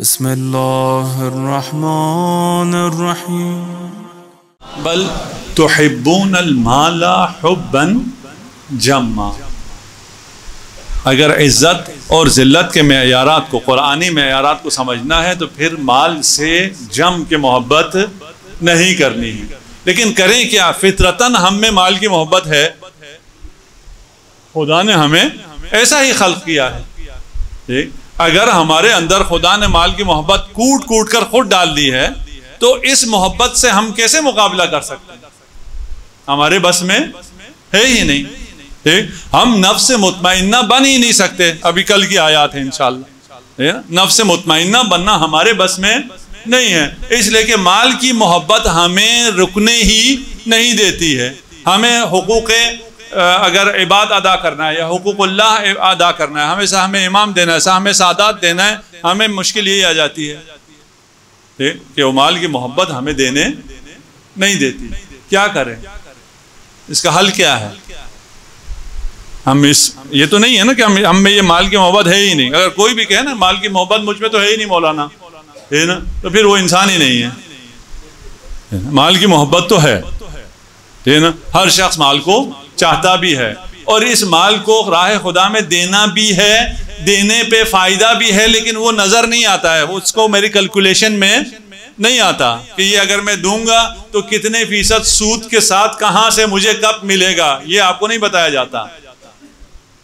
بسم اللہ الرحمن الرحیم بل تحبون المال حبا جما. اگر عزت اور ذلت کے معیارات کو، قرآنی معیارات کو سمجھنا ہے تو پھر مال سے جم کے محبت نہیں کرنی ہے. لیکن کریں کیا؟ فطرتاً ہم میں مال کی محبت ہے. خدا نے ہمیں ایسا ہی خلق کیا ہے. اگر ہمارے اندر خدا نے مال کی محبت کوٹ کوٹ کر خود ڈال دی ہے تو اس محبت سے ہم کیسے مقابلہ کر سکتے ہیں؟ ہمارے بس میں ہے ہی نہیں. ہم نفس مطمئنہ بن ہی نہیں سکتے. ابھی کل کی آیات ہے انشاءاللہ. نفس مطمئنہ بننا ہمارے بس میں نہیں ہے، اس لیے کہ مال کی محبت ہمیں رکنے ہی نہیں دیتی ہے. ہمیں حقوق اگر عباد ادا کرنا ہے یا حقوق اللہ ادا کرنا ہے، ہمیں سہم امام دینا ہے، سہم سعادات دینا ہے، ہمیں مشکل یہی آ جاتی ہے کہ وہ مال کی محبت ہمیں دینے نہیں دیتی. کیا کریں؟ اس کا حل کیا ہے؟ یہ تو نہیں ہے نا کہ ہم میں یہ مال کی محبت ہے ہی نہیں. اگر کوئی بھی کہے نا مال کی محبت مجھ میں تو ہے ہی نہیں مولانا، ہے نا، تو پھر وہ انسان ہی نہیں ہے. مال کی محبت تو ہے نا. ہر شخص مال کو چاہتا بھی ہے اور اس مال کو راہ خدا میں دینا بھی ہے، دینے پہ فائدہ بھی ہے، لیکن وہ نظر نہیں آتا ہے. اس کو میری کیلکولیشن میں نہیں آتا کہ یہ اگر میں دوں گا تو کتنے فیصد سود کے ساتھ کہاں سے مجھے کب ملے گا، یہ آپ کو نہیں بتایا جاتا.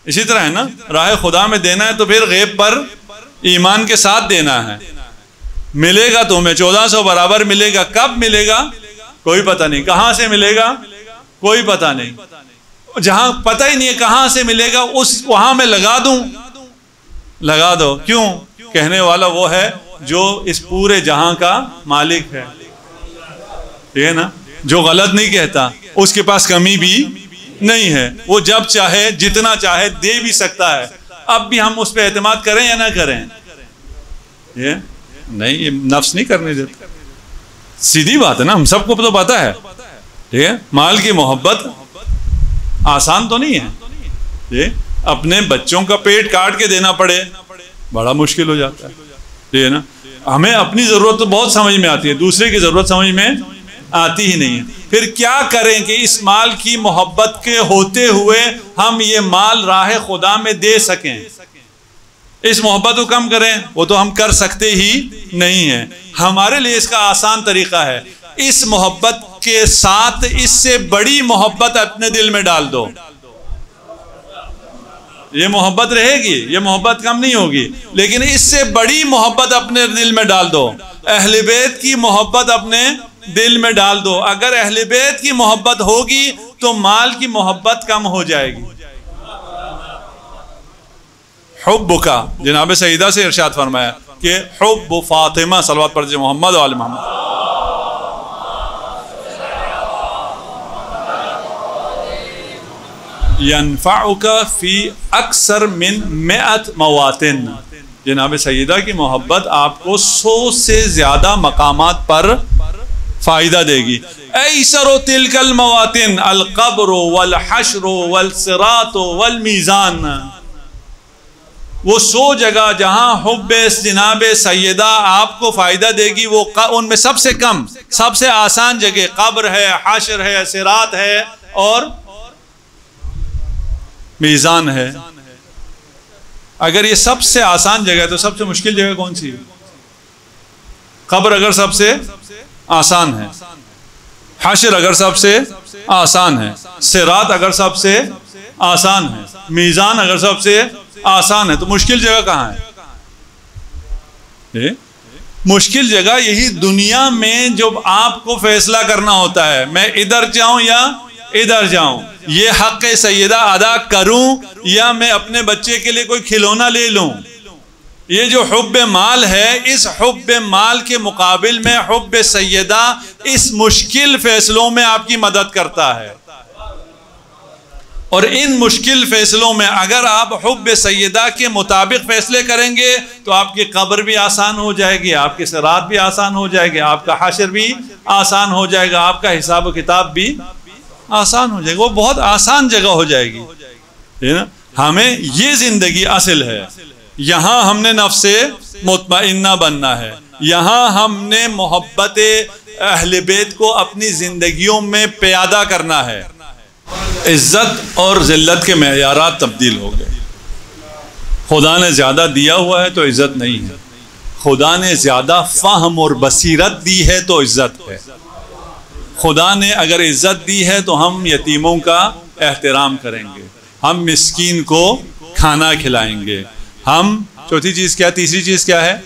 اسی طرح ہے نا، راہ خدا میں دینا ہے تو پھر غیب پر ایمان کے ساتھ دینا ہے. ملے گا تو ہمیں 1400 برابر ملے گا. کب ملے گا کوئی پتہ نہیں. کہاں سے ملے گا کوئی پتہ نہیں. جہاں پتہ ہی نہیں ہے کہاں سے ملے گا وہاں میں لگا دوں. لگا دو. کیوں؟ کہنے والا وہ ہے جو اس پورے جہاں کا مالک ہے. ٹھیک ہے نا، جو غلط نہیں کہتا، اس کے پاس کمی بھی نہیں ہے. وہ جب چاہے جتنا چاہے دے بھی سکتا ہے. اب بھی ہم اس پہ اعتماد کریں یا نہ کریں؟ یہ نہیں، یہ نفس نہیں کرنے دیتا. سیدھی بات ہے نا، ہم سب کو تو پتا ہے. ٹھیک ہے، مال کی محبت آسان تو نہیں ہے. اپنے بچوں کا پیٹ کاٹ کے دینا پڑے بڑا مشکل ہو جاتا ہے. ٹھیک ہے نا. ہمیں اپنی ضرورت تو بہت سمجھ میں آتی ہے، دوسرے کی ضرورت سمجھ میں آتی ہی نہیں ہے. پھر کیا کریں کہ اس مال کی محبت کے ہوتے ہوئے ہم یہ مال راہ خدا میں دے سکیں؟ اس محبت کو کم کریں، وہ تو ہم کر سکتے ہی نہیں ہیں. ہمارے لیے اس کا آسان طریقہ ہے، اس محبت کے ساتھ اس سے بڑی محبت اپنے دل میں ڈال دو. یہ محبت رہے گی، یہ محبت کم نہیں ہوگی، لیکن اس سے بڑی محبت اپنے دل میں ڈال دو. اہل بیت کی محبت اپنے دل میں ڈال دو. اگر اہل بیت کی محبت ہوگی تو مال کی محبت کم ہو جائے گی. حب کا جناب سیدہ سے ارشاد فرمایا کہ حب فاطمہ، صلوات پر محمد و آل محمد. ينفعك فی اکثر من 100 مواطن. جناب سیدہ کی محبت آپ کو 100 سے زیادہ مقامات پر فائدہ دے گی. ایسر تلک المواطن القبر والحشر والصراط والمیزان. وہ 100 جگہ جہاں حب جناب سیدہ آپ کو فائدہ دے گی، وہ ان میں سب سے کم، سب سے آسان جگہ قبر ہے، حشر ہے، صراط ہے اور میزان ہے. اگر یہ سب سے آسان جگہ ہے تو سب سے مشکل جگہ کون سی ہے؟ قبر اگر سب سے آسان ہے، حشر اگر سب سے آسان ہے، صراط اگر سب سے آسان ہے، میزان اگر سب سے آسان ہے، تو مشکل جگہ کہاں ہے؟ مشکل جگہ یہی دنیا میں جب آپ کو فیصلہ کرنا ہوتا ہے، میں ادھر جاؤں یا ادھر جاؤں، یہ حق سیدہ ادا کروں یا میں اپنے بچے کے لیے کوئی کھلونا لے لوں. یہ جو حب مال ہے، اس حب مال کے مقابل میں حب سیدہ اس مشکل فیصلوں میں آپ کی مدد کرتا ہے. اور ان مشکل فیصلوں میں اگر آپ حب سیدہ کے مطابق فیصلے کریں گے تو آپ کی قبر بھی آسان ہو جائے گی، آپ کی صراط بھی آسان ہو جائے گی، آپ کا حشر بھی آسان ہو جائے گا، آپ کا حساب و کتاب بھی آسان ہو جائے گا. وہ بہت آسان جگہ ہو جائے گی. ہمیں یہ زندگی اصل ہے. یہاں ہم نے نفس مطمئنہ بننا ہے، یہاں ہم نے محبت اہل بیت کو اپنی زندگیوں میں پیادہ کرنا ہے۔ عزت اور ذلت کے معیارات تبدیل ہو گئے۔ خدا نے زیادہ دیا ہوا ہے تو عزت نہیں ہے، خدا نے زیادہ فہم اور بصیرت دی ہے تو عزت ہے۔ خدا نے اگر عزت دی ہے تو ہم یتیموں کا احترام کریں گے، ہم مسکین کو کھانا کھلائیں گے، ہم چوتھی چیز کیا، تیسری چیز کیا ہے؟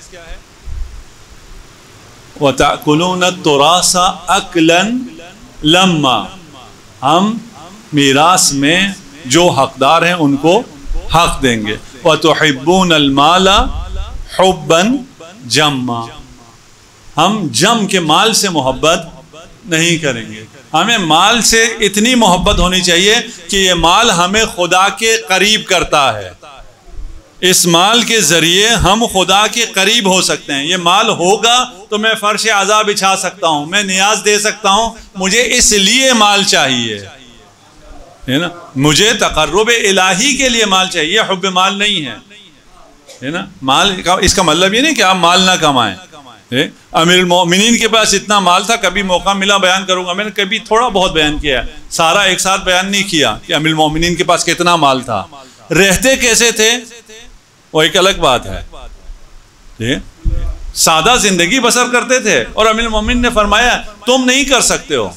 وَتَأْكُلُونَ التُّرَاثَ أَكْلًا لَمًّا، ہم میراث میں جو حقدار ہیں ان کو حق دیں گے۔ وَتُحِبُّونَ الْمَالَ حُبًّا جَمًّا، ہم جم کے مال سے محبت نہیں کریں گے، ہمیں مال سے اتنی محبت ہونی چاہیے کہ یہ مال ہمیں خدا کے قریب کرتا ہے، اس مال کے ذریعے ہم خدا کے قریب ہو سکتے ہیں۔ یہ مال ہوگا تو میں فرش عزا بچھا سکتا ہوں، میں نیاز دے سکتا ہوں، مجھے اس لیے مال چاہیے، ہے نا، مجھے تقرب الہی کے لیے مال چاہیے، یہ حب مال نہیں ہے نا۔ مال کا اس کا مطلب یہ نہیں کہ آپ مال نہ کمائیں۔ امیر المومنین کے پاس اتنا مال تھا، کبھی موقع ملا بیان کروں گا، میں نے کبھی تھوڑا بہت بیان کیا ہے، سارا ایک ساتھ بیان نہیں کیا کہ امیر المومنین کے پاس کتنا مال تھا، رہتے کیسے تھے وہ ایک الگ بات ہے، سادہ زندگی بسر کرتے تھے، اور امیر المومنین نے فرمایا تم نہیں کر سکتے ہو،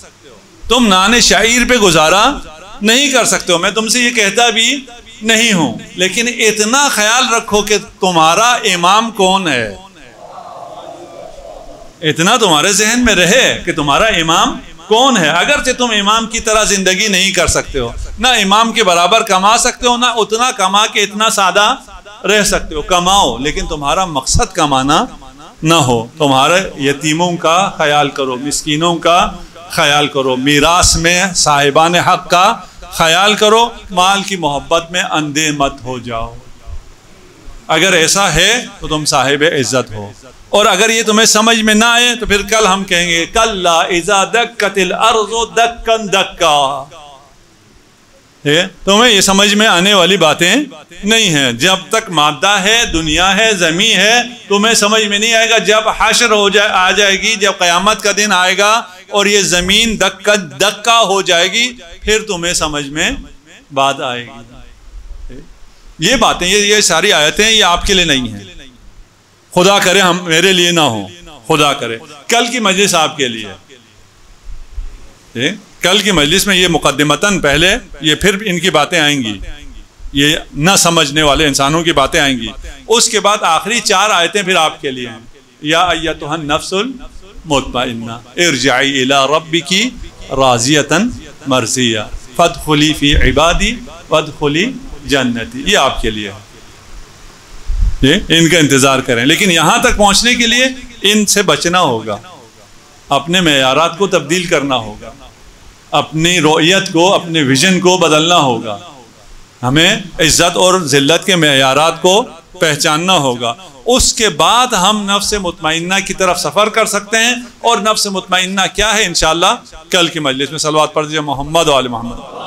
تم نان شعیر پہ گزارا نہیں کر سکتے ہو، میں تم سے یہ کہتا بھی نہیں ہوں، لیکن اتنا خیال رکھو کہ تمہارا امام کون ہے، اتنا تمہارے ذہن میں رہے کہ تمہارا امام کون ہے۔ اگرچہ تم امام کی طرح زندگی نہیں کر سکتے ہو، نہ امام کے برابر کما سکتے ہو، نہ اتنا کما کے اتنا سادہ رہ سکتے ہو، کماؤ لیکن تمہارا مقصد کمانا نہ ہو، تمہارے یتیموں کا خیال کرو، مسکینوں کا خیال کرو، میراث میں صاحبان حق کا خیال کرو، مال کی محبت میں اندھے مت ہو جاؤ۔ اگر ایسا ہے تو تم صاحب عزت ہو، اور اگر یہ تمہیں سمجھ میں نہ آئے تو پھر کل ہم کہیں گے کلا اذا دکت الارض دکا دکا، تمہیں یہ سمجھ میں آنے والی باتیں نہیں ہیں، جب تک مادہ ہے، دنیا ہے، زمین ہے، تمہیں سمجھ میں نہیں آئے گا۔ جب حشر آ جائے گی، جب قیامت کا دن آئے گا اور یہ زمین دکا دکا ہو جائے گی، پھر تمہیں سمجھ میں بات آئے گی۔ یہ باتیں، یہ ساری آیتیں یہ آپ کے لیے نہیں ہیں، خدا کرے ہم میرے لیے نہ ہوں، خدا کرے کل کی مجلس آپ کے لیے، کل کی مجلس میں یہ مقدمتاً پہلے یہ پھر ان کی باتیں آئیں گی، یہ نہ سمجھنے والے انسانوں کی باتیں آئیں گی، اس کے بعد آخری 4 آیتیں پھر آپ کے لیے ہیں۔ یا ایتھا النفس المطمئنہ ارجعی الی ربکی راضیۃ مرضیہ فادخلی فی عبادی وادخلی جنتی، یہ آپ کے لیے ہے، ان کا انتظار کریں۔ لیکن یہاں تک پہنچنے کے لیے ان سے بچنا ہوگا، اپنے معیارات کو تبدیل کرنا ہوگا، اپنی رؤیت کو، اپنے ویژن کو بدلنا ہوگا، ہمیں عزت اور ذلت کے معیارات کو پہچاننا ہوگا، اس کے بعد ہم نفس مطمئنہ کی طرف سفر کر سکتے ہیں۔ اور نفس مطمئنہ کیا ہے انشاءاللہ کل کی مجلس میں صلوات پڑھ دیجیے محمد و آل محمد۔